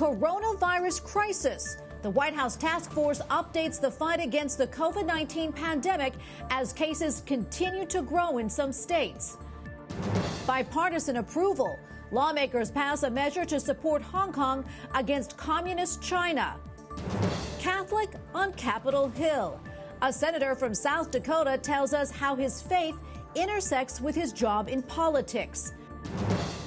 coronavirus crisis. The White House task force updates the fight against the COVID-19 pandemic as cases continue to grow in some states. Bipartisan approval. Lawmakers pass a measure to support Hong Kong against communist China. Catholic on Capitol Hill. A senator from South Dakota tells us how his faith intersects with his job in politics.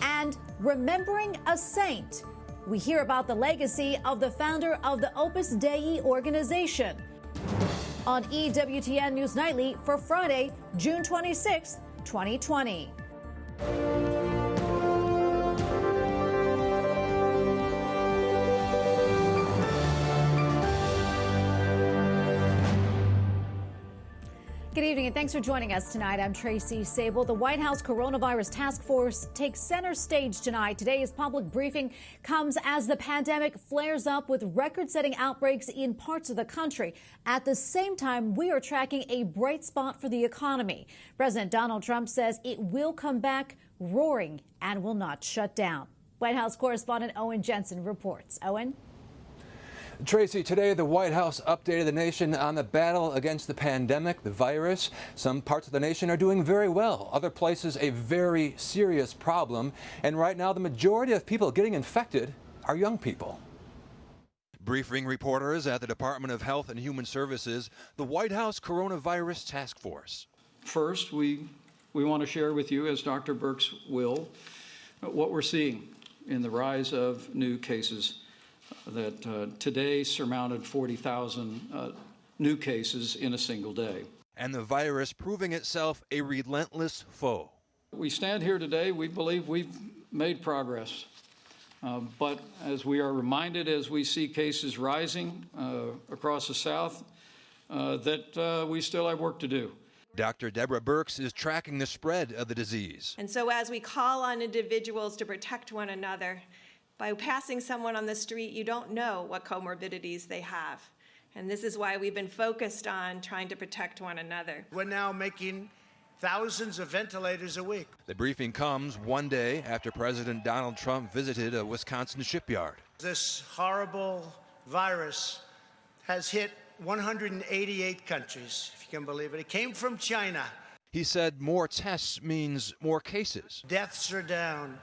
And remembering a saint. We hear about the legacy of the founder of the Opus Dei organization. On EWTN News Nightly for Friday, June 26, 2020. Good evening and thanks for joining us tonight. I'm Tracy Sable. The White House Coronavirus Task Force takes center stage tonight. Today's public briefing comes as the pandemic flares up with record-setting outbreaks in parts of the country. At the same time, we are tracking a bright spot for the economy. President Donald Trump says it will come back roaring and will not shut down. White House correspondent Owen Jensen reports. Owen? Tracy, today the White House updated the nation on the battle against the pandemic, the virus. Some parts of the nation are doing very well. Other places, a very serious problem. And right now, the majority of people getting infected are young people. Briefing reporters at the Department of Health and Human Services, the White House Coronavirus Task Force. First, we want to share with you, as Dr. Birx will, what we're seeing in the rise of new cases that today surmounted 40,000 new cases in a single day. And the virus proving itself a relentless foe. We stand here today, we believe we've made progress. But as we are reminded as we see cases rising across the South, that we still have work to do. Dr. Deborah Birx is tracking the spread of the disease. And so as we call on individuals to protect one another, by passing someone on the street, you don't know what comorbidities they have. And this is why we've been focused on trying to protect one another. We're now making thousands of ventilators a week. The briefing comes one day after President Donald Trump visited a Wisconsin shipyard. This horrible virus has hit 188 countries, if you can believe it. It came from China. He said more tests means more cases. Deaths are down.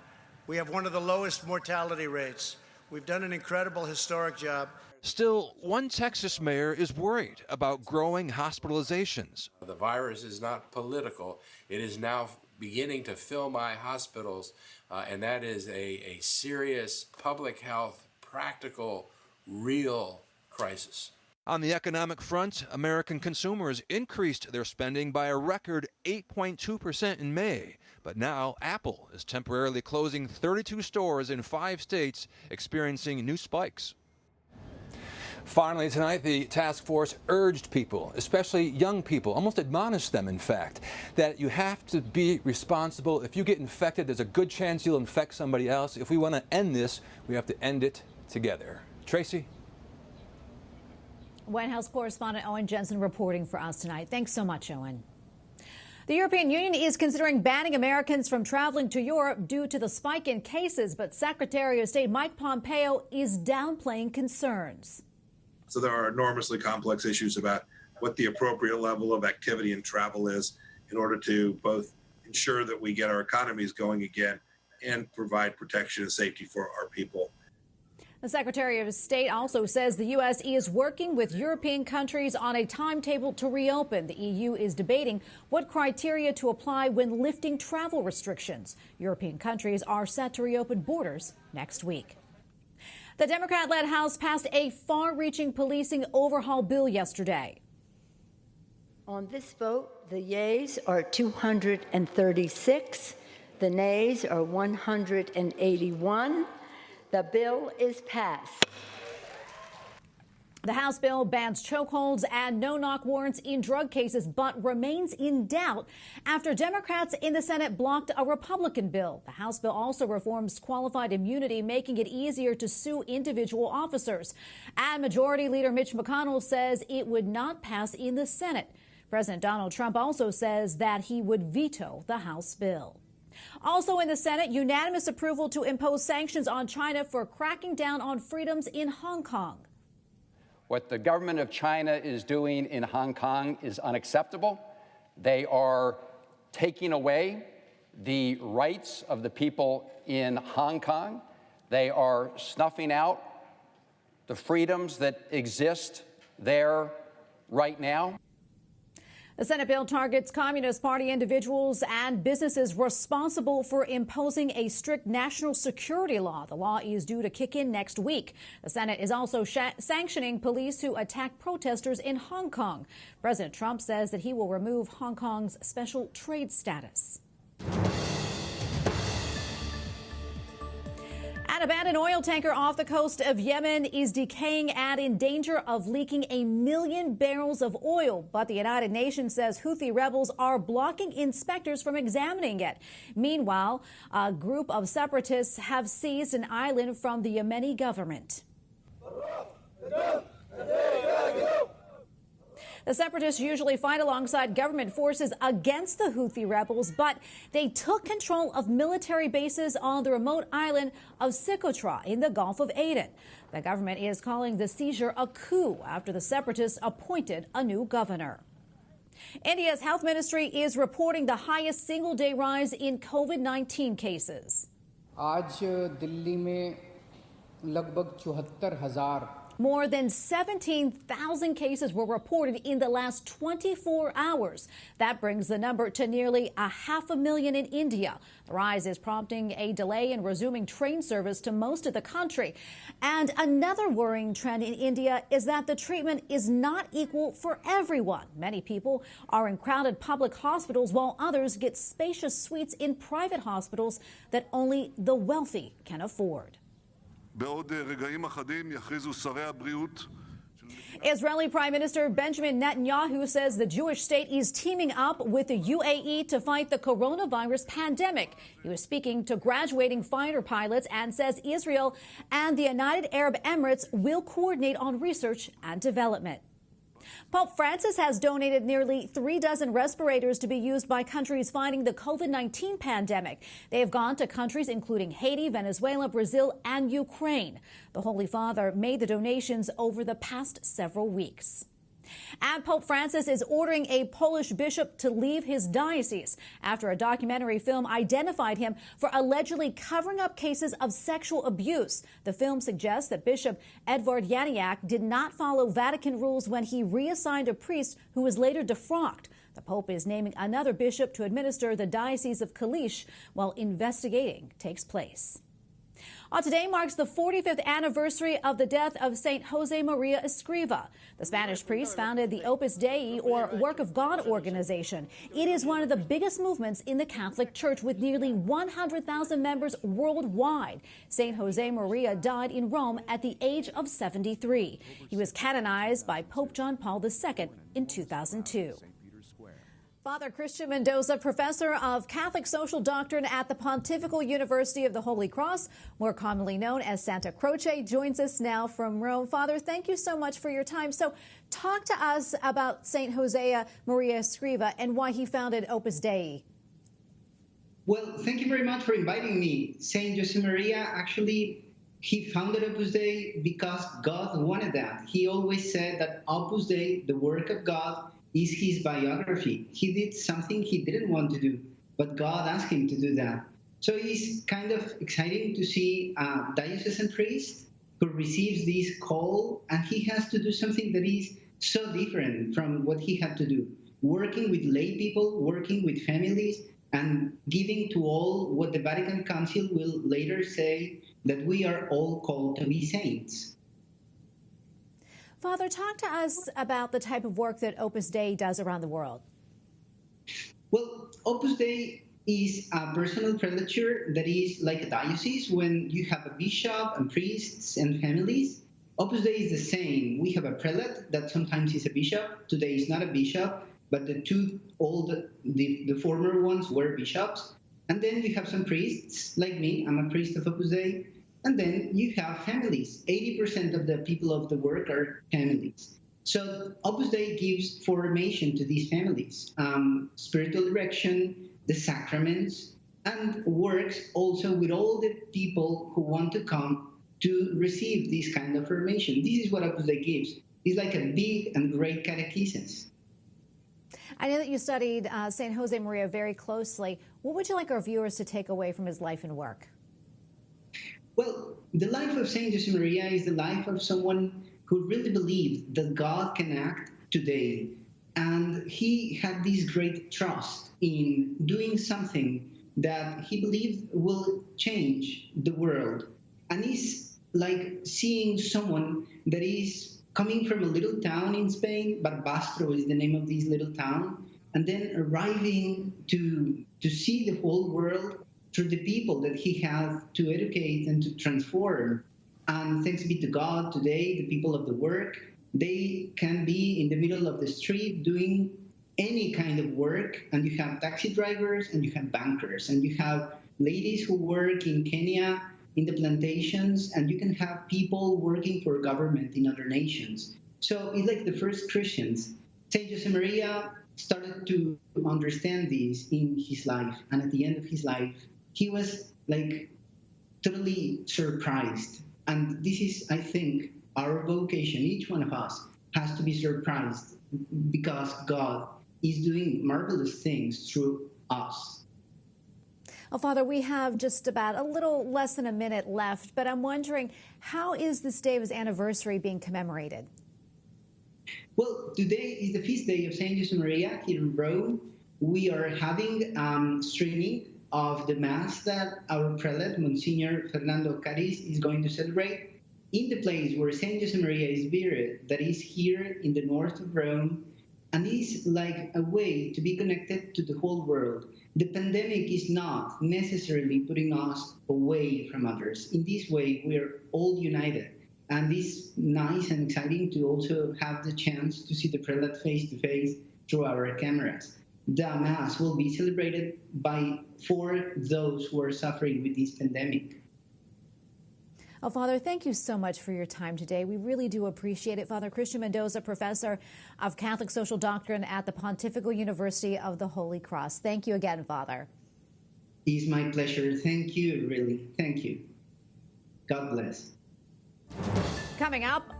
We have one of the lowest mortality rates. We've done an incredible, historic job. Still, one Texas mayor is worried about growing hospitalizations. The virus is not political. It is now beginning to fill my hospitals, and that is a serious public health, practical, real crisis. On the economic front, American consumers increased their spending by a record 8.2% in May. But now Apple is temporarily closing 32 stores in 5 states, experiencing new spikes. Finally tonight, the task force urged people, especially young people, almost admonished them, in fact, that you have to be responsible. If you get infected, there's a good chance you'll infect somebody else. If we want to end this, we have to end it together. Tracy? White House correspondent Owen Jensen reporting for us tonight. Thanks so much, Owen. The European Union is considering banning Americans from traveling to Europe due to the spike in cases, but Secretary of State Mike Pompeo is downplaying concerns. So there are enormously complex issues about what the appropriate level of activity and travel is in order to both ensure that we get our economies going again and provide protection and safety for our people. The Secretary of State also says the U.S. is working with European countries on a timetable to reopen. The EU is debating what criteria to apply when lifting travel restrictions. European countries are set to reopen borders next week. The Democrat-led House passed a far-reaching policing overhaul bill yesterday. On this vote, the yeas are 236, the nays are 181. The bill is passed. The House bill bans chokeholds and no-knock warrants in drug cases, but remains in doubt after Democrats in the Senate blocked a Republican bill. The House bill also reforms qualified immunity, making it easier to sue individual officers. And Majority Leader Mitch McConnell says it would not pass in the Senate. President Donald Trump also says that he would veto the House bill. Also in the Senate, unanimous approval to impose sanctions on China for cracking down on freedoms in Hong Kong. What the government of China is doing in Hong Kong is unacceptable. They are taking away the rights of the people in Hong Kong. They are snuffing out the freedoms that exist there right now. The Senate bill targets Communist Party individuals and businesses responsible for imposing a strict national security law. The law is due to kick in next week. The Senate is also sanctioning police who attack protesters in Hong Kong. President Trump says that he will remove Hong Kong's special trade status. An abandoned oil tanker off the coast of Yemen is decaying and in danger of leaking 1 million barrels of oil. But the United Nations says Houthi rebels are blocking inspectors from examining it. Meanwhile, a group of separatists have seized an island from the Yemeni government. The separatists usually fight alongside government forces against the Houthi rebels, but they took control of military bases on the remote island of Socotra in the Gulf of Aden. The government is calling the seizure a coup after the separatists appointed a new governor. India's health ministry is reporting the highest single-day rise in COVID-19 cases. आज दिल्ली में लगभग 74,000 More than 17,000 cases were reported in the last 24 hours. That brings the number to nearly 500,000 in India. The rise is prompting a delay in resuming train service to most of the country. And another worrying trend in India is that the treatment is not equal for everyone. Many people are in crowded public hospitals while others get spacious suites in private hospitals that only the wealthy can afford. Israeli Prime Minister Benjamin Netanyahu says the Jewish state is teaming up with the UAE to fight the coronavirus pandemic. He was speaking to graduating fighter pilots and says Israel and the United Arab Emirates will coordinate on research and development. Pope Francis has donated nearly 36 respirators to be used by countries fighting the COVID-19 pandemic. They have gone to countries including Haiti, Venezuela, Brazil, and Ukraine. The Holy Father made the donations over the past several weeks. And Pope Francis is ordering a Polish bishop to leave his diocese after a documentary film identified him for allegedly covering up cases of sexual abuse. The film suggests that Bishop Edward Janiak did not follow Vatican rules when he reassigned a priest who was later defrocked. The Pope is naming another bishop to administer the Diocese of Kalisz while investigating takes place. Today marks the 45th anniversary of the death of Saint Josemaría Escrivá. The Spanish priest founded the Opus Dei, or Work of God organization. It is one of the biggest movements in the Catholic Church with nearly 100,000 members worldwide. Saint Josemaría died in Rome at the age of 73. He was canonized by Pope John Paul II in 2002. Father Christian Mendoza, professor of Catholic social doctrine at the Pontifical University of the Holy Cross, more commonly known as Santa Croce, joins us now from Rome. Father, thank you so much for your time. So talk to us about Saint Josemaría Escrivá and why he founded Opus Dei. Well, thank you very much for inviting me. Saint Josemaría, actually, he founded Opus Dei because God wanted that. He always said that Opus Dei, the work of God, is his biography. He did something he didn't want to do, but God asked him to do that. So it's kind of exciting to see a diocesan priest who receives this call, and he has to do something that is so different from what he had to do. Working with lay people, working with families, and giving to all what the Vatican Council will later say that we are all called to be saints. Father, talk to us about the type of work that Opus Dei does around the world. Well, Opus Dei is a personal prelature that is like a diocese. When you have a bishop and priests and families, Opus Dei is the same. We have a prelate that sometimes is a bishop. Today is not a bishop, but the former ones were bishops. And then you have some priests, like me. I'm a priest of Opus Dei. And then you have families. 80% of the people of the work are families. So Opus Dei gives formation to these families, spiritual direction, the sacraments, and works also with all the people who want to come to receive this kind of formation. This is what Opus Dei gives. It's like a big and great catechesis. I know that you studied Saint Josemaría very closely. What would you like our viewers to take away from his life and work? Well, the life of Saint Josemaría is the life of someone who really believed that God can act today. And he had this great trust in doing something that he believed will change the world. And it's like seeing someone that is coming from a little town in Spain, Barbastro is the name of this little town, and then arriving to see the whole world through the people that he has to educate and to transform. And thanks be to God, today, the people of the work, they can be in the middle of the street doing any kind of work, and you have taxi drivers and you have bankers, and you have ladies who work in Kenya in the plantations, and you can have people working for government in other nations. So it's like the first Christians. Saint Josemaría started to understand this in his life, and at the end of his life, he was like totally surprised. And this is, I think, our vocation. Each one of us has to be surprised because God is doing marvelous things through us. Well, Father, we have just about a little less than a minute left, but I'm wondering, how is this day of his anniversary being commemorated? Well, today is the feast day of Saint Josemaría here in Rome. We are having streaming of the Mass that our prelate, Monsignor Fernando Cariz, is going to celebrate in the place where Saint Josemaría is buried, that is here in the north of Rome, and is like a way to be connected to the whole world. The pandemic is not necessarily putting us away from others. In this way, we are all united. And it's nice and exciting to also have the chance to see the prelate face to face through our cameras. The Mass will be celebrated for those who are suffering with this pandemic. Oh, Father, thank you so much for your time today. We really do appreciate it. Father Christian Mendoza, Professor of Catholic Social Doctrine at the Pontifical University of the Holy Cross. Thank you again, Father. It's my pleasure. Thank you, really. Thank you. God bless. Coming up,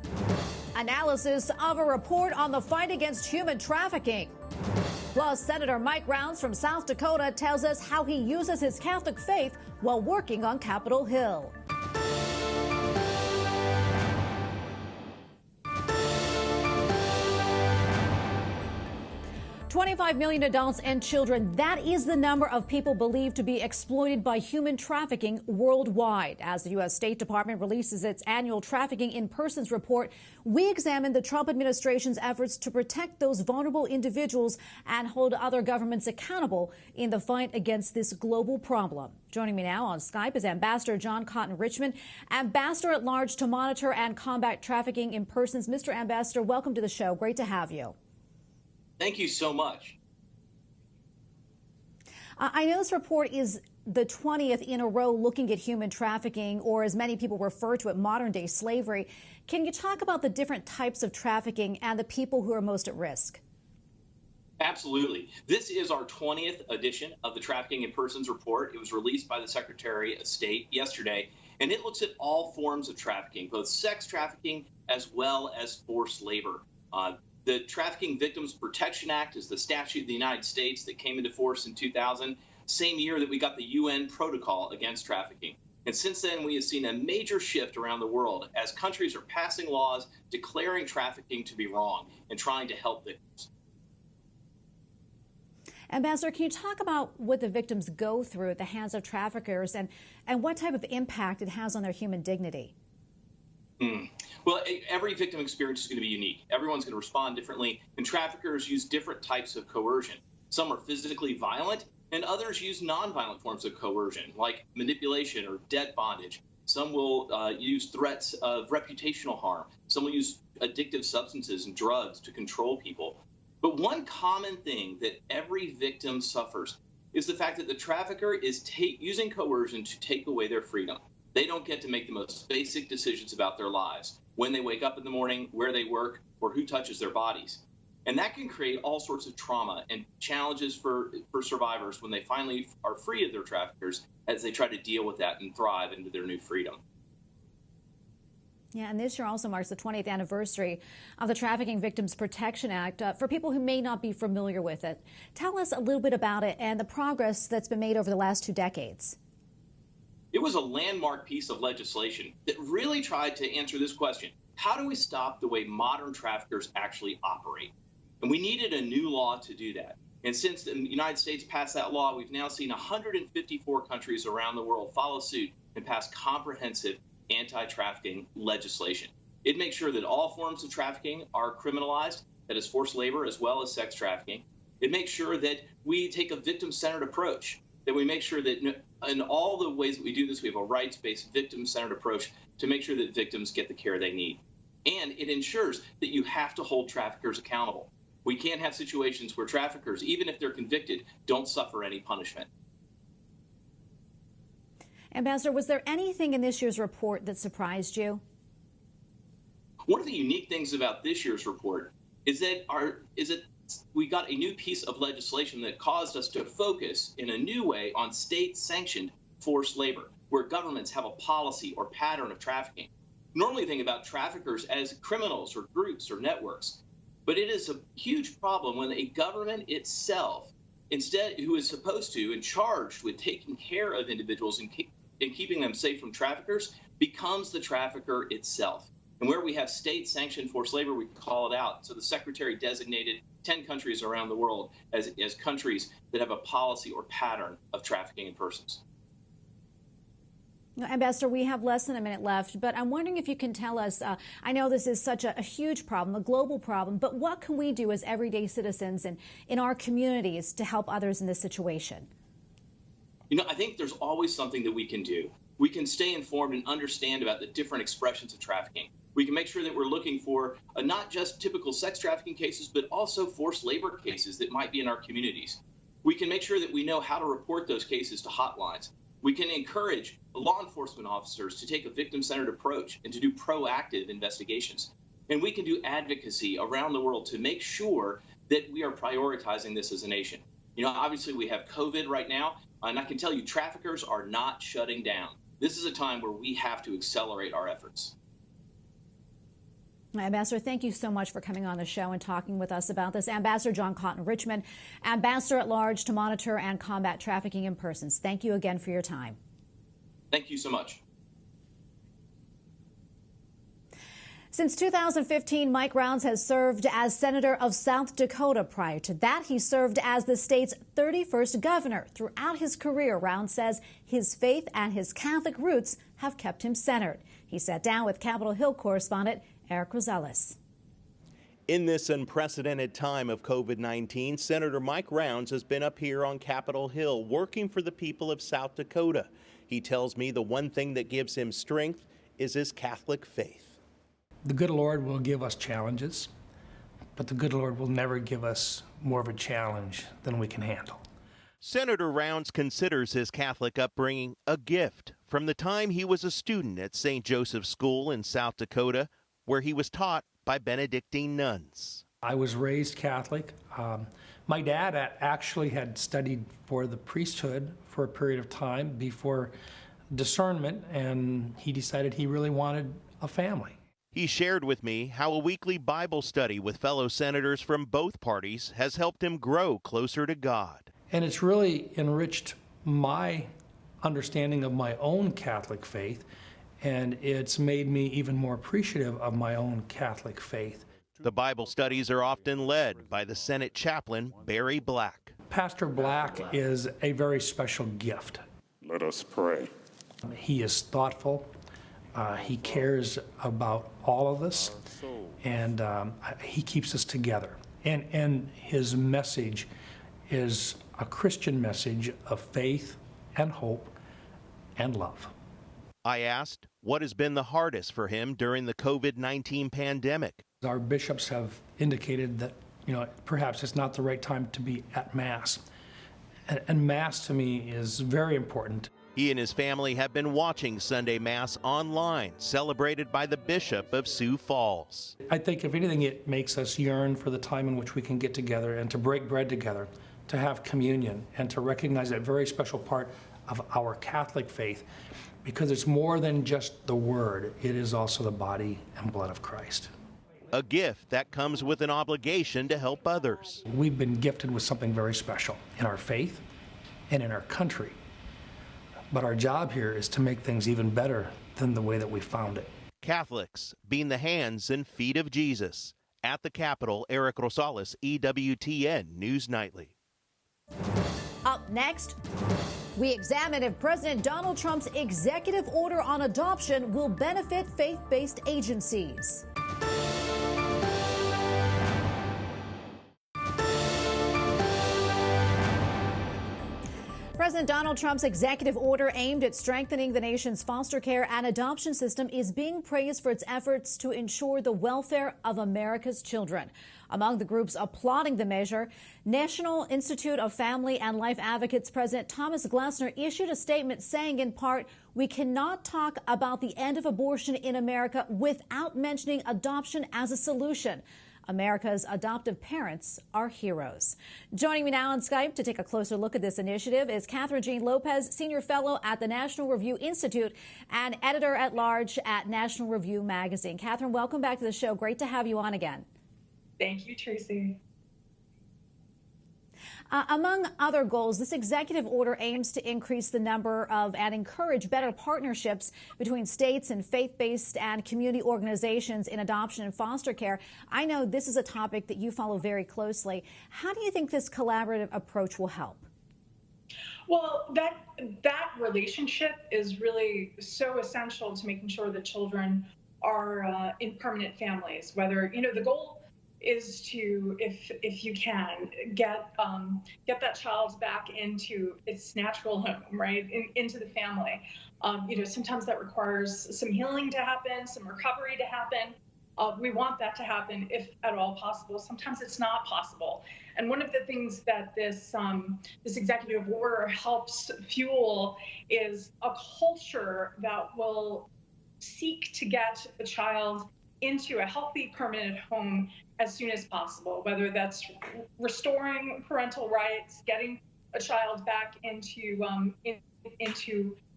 analysis of a report on the fight against human trafficking. Plus, Senator Mike Rounds from South Dakota tells us how he uses his Catholic faith while working on Capitol Hill. 25 million adults and children. That is the number of people believed to be exploited by human trafficking worldwide. As the U.S. State Department releases its annual Trafficking in Persons report, we examine the Trump administration's efforts to protect those vulnerable individuals and hold other governments accountable in the fight against this global problem. Joining me now on Skype is Ambassador John Cotton Richmond, Ambassador at Large to monitor and combat trafficking in persons. Mr. Ambassador, welcome to the show. Great to have you. Thank you so much. I know this report is the 20th in a row looking at human trafficking, or as many people refer to it, modern-day slavery. Can you talk about the different types of trafficking and the people who are most at risk? Absolutely. This is our 20th edition of the Trafficking in Persons report. It was released by the Secretary of State yesterday, and it looks at all forms of trafficking, both sex trafficking as well as forced labor. The Trafficking Victims Protection Act is the statute in the United States that came into force in 2000, same year that we got the UN Protocol against trafficking. And since then, we have seen a major shift around the world as countries are passing laws declaring trafficking to be wrong and trying to help victims. Ambassador, can you talk about what the victims go through at the hands of traffickers and what type of impact it has on their human dignity? Well, every victim experience is going to be unique. Everyone's going to respond differently, and traffickers use different types of coercion. Some are physically violent, and others use nonviolent forms of coercion, like manipulation or debt bondage. Some will use threats of reputational harm. Some will use addictive substances and drugs to control people. But one common thing that every victim suffers is the fact that the trafficker is using coercion to take away their freedom. They don't get to make the most basic decisions about their lives, when they wake up in the morning, where they work, or who touches their bodies. And that can create all sorts of trauma and challenges for survivors when they finally are free of their traffickers as they try to deal with that and thrive into their new freedom. Yeah, and this year also marks the 20th anniversary of the Trafficking Victims Protection Act. For people who may not be familiar with it, tell us a little bit about it and the progress that's been made over the last 2 decades. It was a landmark piece of legislation that really tried to answer this question: how do we stop the way modern traffickers actually operate? And we needed a new law to do that. And since the United States passed that law, we've now seen 154 countries around the world follow suit and pass comprehensive anti-trafficking legislation. It makes sure that all forms of trafficking are criminalized, that is forced labor as well as sex trafficking. It makes sure that we take a victim-centered approach, that we make sure that in all the ways that we do this, we have a rights-based, victim-centered approach to make sure that victims get the care they need. And it ensures that you have to hold traffickers accountable. We can't have situations where traffickers, even if they're convicted, don't suffer any punishment. Ambassador, was there anything in this year's report that surprised you? One of the unique things about this year's report is that we got a new piece of legislation that caused us to focus in a new way on state-sanctioned forced labor, where governments have a policy or pattern of trafficking. Normally think about traffickers as criminals or groups or networks, but it is a huge problem when a government itself, instead, who is supposed to and charged with taking care of individuals and keeping them safe from traffickers, becomes the trafficker itself. And where we have state-sanctioned forced labor, we call it out. So the Secretary designated 10 countries around the world as countries that have a policy or pattern of trafficking in persons. Ambassador, we have less than a minute left, but I'm wondering if you can tell us, I know this is such a huge problem, a global problem, but what can we do as everyday citizens and in our communities to help others in this situation? I think there's always something that we can do. We can stay informed and understand about the different expressions of trafficking. We can make sure that we're looking for not just typical sex trafficking cases, but also forced labor cases that might be in our communities. We can make sure that we know how to report those cases to hotlines. We can encourage law enforcement officers to take a victim-centered approach and to do proactive investigations. And we can do advocacy around the world to make sure that we are prioritizing this as a nation. Obviously we have COVID right now, and I can tell you traffickers are not shutting down. This is a time where we have to accelerate our efforts. Ambassador, thank you so much for coming on the show and talking with us about this. Ambassador John Cotton Richmond, Ambassador at Large to monitor and combat trafficking in persons. Thank you again for your time. Thank you so much. Since 2015, Mike Rounds has served as Senator of South Dakota. Prior to that, he served as the state's 31st governor. Throughout his career, Rounds says his faith and his Catholic roots have kept him centered. He sat down with Capitol Hill correspondent Eric Rosales. In this unprecedented time of COVID-19, Senator Mike Rounds has been up here on Capitol Hill working for the people of South Dakota. He tells me the one thing that gives him strength is his Catholic faith. The good Lord will give us challenges, but the good Lord will never give us more of a challenge than we can handle. Senator Rounds considers his Catholic upbringing a gift from the time he was a student at Saint Joseph's School in South Dakota, where he was taught by Benedictine nuns. I was raised Catholic. My dad actually had studied for the priesthood for a period of time before discernment, and he decided he really wanted a family. He shared with me how a weekly Bible study with fellow senators from both parties has helped him grow closer to God. And it's really enriched my understanding of my own Catholic faith, and it's made me even more appreciative of my own Catholic faith. The Bible studies are often led by the Senate chaplain, Barry Black. Pastor Black is a very special gift. Let us pray. He is thoughtful. He cares about all of us, and he keeps us together. And his message is a Christian message of faith and hope and love. I asked what has been the hardest for him during the COVID-19 pandemic. Our bishops have indicated that, perhaps it's not the right time to be at Mass. And Mass to me is very important. He and his family have been watching Sunday Mass online, celebrated by the Bishop of Sioux Falls. I think, if anything, it makes us yearn for the time in which we can get together and to break bread together, to have communion, and to recognize that very special part of our Catholic faith, because it's more than just the word. It is also the body and blood of Christ. A gift that comes with an obligation to help others. We've been gifted with something very special in our faith and in our country. But our job here is to make things even better than the way that we found it. Catholics being the hands and feet of Jesus. At the Capitol, Eric Rosales, EWTN News Nightly. Up next, we examine if President Donald Trump's executive order on adoption will benefit faith-based agencies. President Donald Trump's executive order aimed at strengthening the nation's foster care and adoption system is being praised for its efforts to ensure the welfare of America's children. Among the groups applauding the measure, National Institute of Family and Life Advocates President Thomas Glessner issued a statement saying, in part, "We cannot talk about the end of abortion in America without mentioning adoption as a solution. America's adoptive parents are heroes." Joining me now on Skype to take a closer look at this initiative is Catherine Jean Lopez, Senior Fellow at the National Review Institute and Editor-at-Large at National Review Magazine. Catherine, welcome back to the show. Great to have you on again. Thank you, Tracy. Among other goals, this executive order aims to increase the number of and encourage better partnerships between states and faith-based and community organizations in adoption and foster care. I know this is a topic that you follow very closely. How do you think this collaborative approach will help? Well, that relationship is really so essential to making sure that children are in permanent families, whether, the goal is to, if you can, get that child back into its natural home, right, into the family. Sometimes that requires some healing to happen, some recovery to happen. We want that to happen if at all possible. Sometimes it's not possible. And one of the things that this executive order helps fuel is a culture that will seek to get the child into a healthy, permanent home as soon as possible, whether that's restoring parental rights, getting a child back into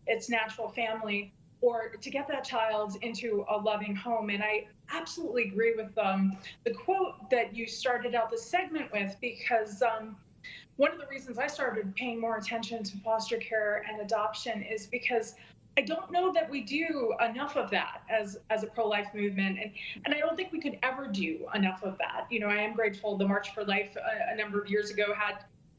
its natural family, or to get that child into a loving home. And I absolutely agree with the quote that you started out this segment with, because one of the reasons I started paying more attention to foster care and adoption is because I don't know that we do enough of that as a pro-life movement, and I don't think we could ever do enough of that. I am grateful the March for Life a number of years ago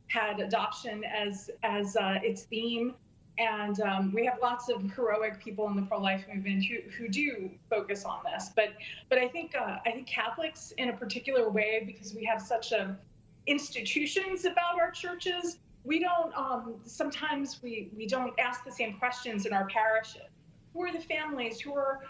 had adoption as its theme, and we have lots of heroic people in the pro-life movement who do focus on this. But I think Catholics in a particular way, because we have such institutions about our churches. We don't, sometimes we don't ask the same questions in our parishes. Who are the families who are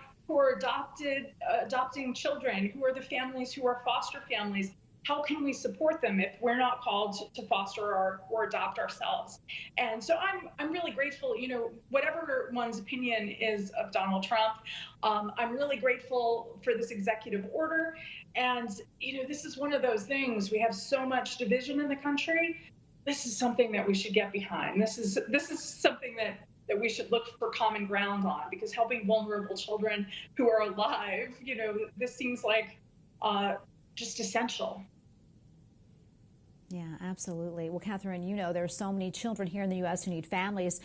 adopting children? Who are the families who are foster families? How can we support them if we're not called to foster or adopt ourselves? And so I'm really grateful, whatever one's opinion is of Donald Trump, I'm really grateful for this executive order. And, this is one of those things, we have so much division in the country. This is something that we should get behind. This is something that we should look for common ground on, because helping vulnerable children who are alive, this seems like just essential. Yeah, absolutely. Well, Catherine, there are so many children here in the U.S. who need families.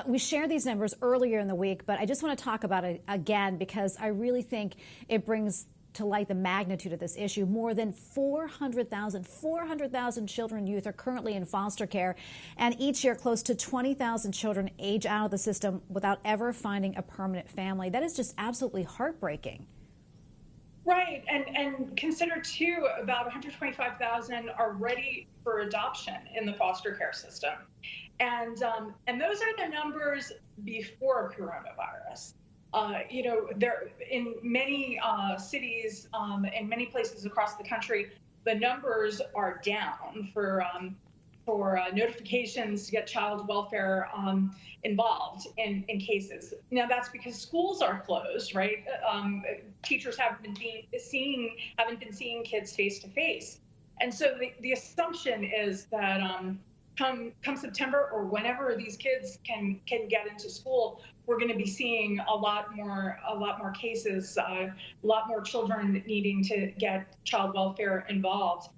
We shared these numbers earlier in the week, but I just want to talk about it again because I really think it brings to light the magnitude of this issue. More than 400,000 children and youth are currently in foster care, and each year close to 20,000 children age out of the system without ever finding a permanent family. That is just absolutely heartbreaking. Right, and consider too, about 125,000 are ready for adoption in the foster care system, and those are the numbers before coronavirus. There in many cities and many places across the country, the numbers are down for for notifications to get child welfare involved in cases. Now that's because schools are closed, right? Teachers haven't been seeing kids face to face, and so the assumption is that come September or whenever these kids can get into school, we're going to be seeing a lot more cases, a lot more children needing to get child welfare involved.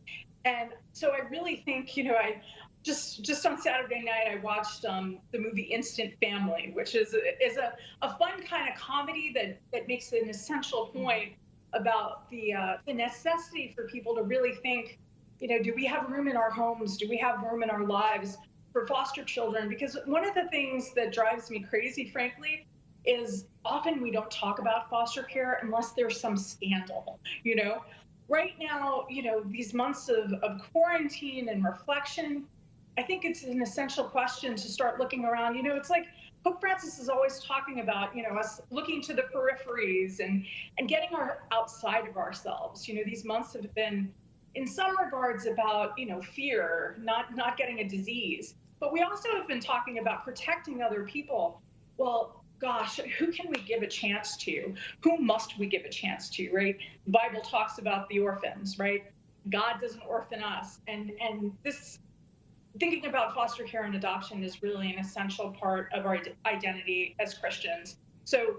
And so I really think, I just on Saturday night, I watched the movie Instant Family, which is a fun kind of comedy that makes an essential point about the necessity for people to really think, do we have room in our homes? Do we have room in our lives for foster children? Because one of the things that drives me crazy, frankly, is often we don't talk about foster care unless there's some scandal, Right now, these months of quarantine and reflection, I think it's an essential question to start looking around. It's like Pope Francis is always talking about, us looking to the peripheries and getting outside of ourselves. These months have been, in some regards, about, fear, not getting a disease. But we also have been talking about protecting other people. Well, gosh, who can we give a chance to? Who must we give a chance to, right? The Bible talks about the orphans, right? God doesn't orphan us. And this, thinking about foster care and adoption is really an essential part of our identity as Christians. So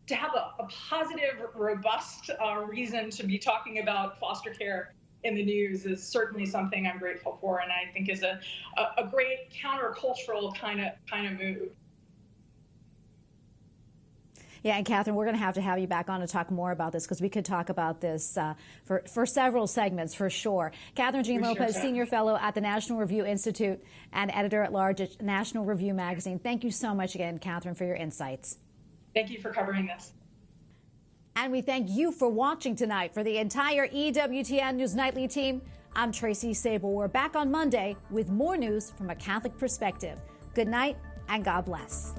to have a positive, robust reason to be talking about foster care in the news is certainly something I'm grateful for, and I think is a great countercultural kind of move. Yeah, and Catherine, we're going to have you back on to talk more about this, because we could talk about this for several segments for sure. Catherine Jean Lopez, Senior Fellow at the National Review Institute and Editor-at-Large at National Review Magazine. Thank you so much again, Catherine, for your insights. Thank you for covering this. And we thank you for watching tonight. For the entire EWTN News Nightly team, I'm Tracy Sable. We're back on Monday with more news from a Catholic perspective. Good night and God bless.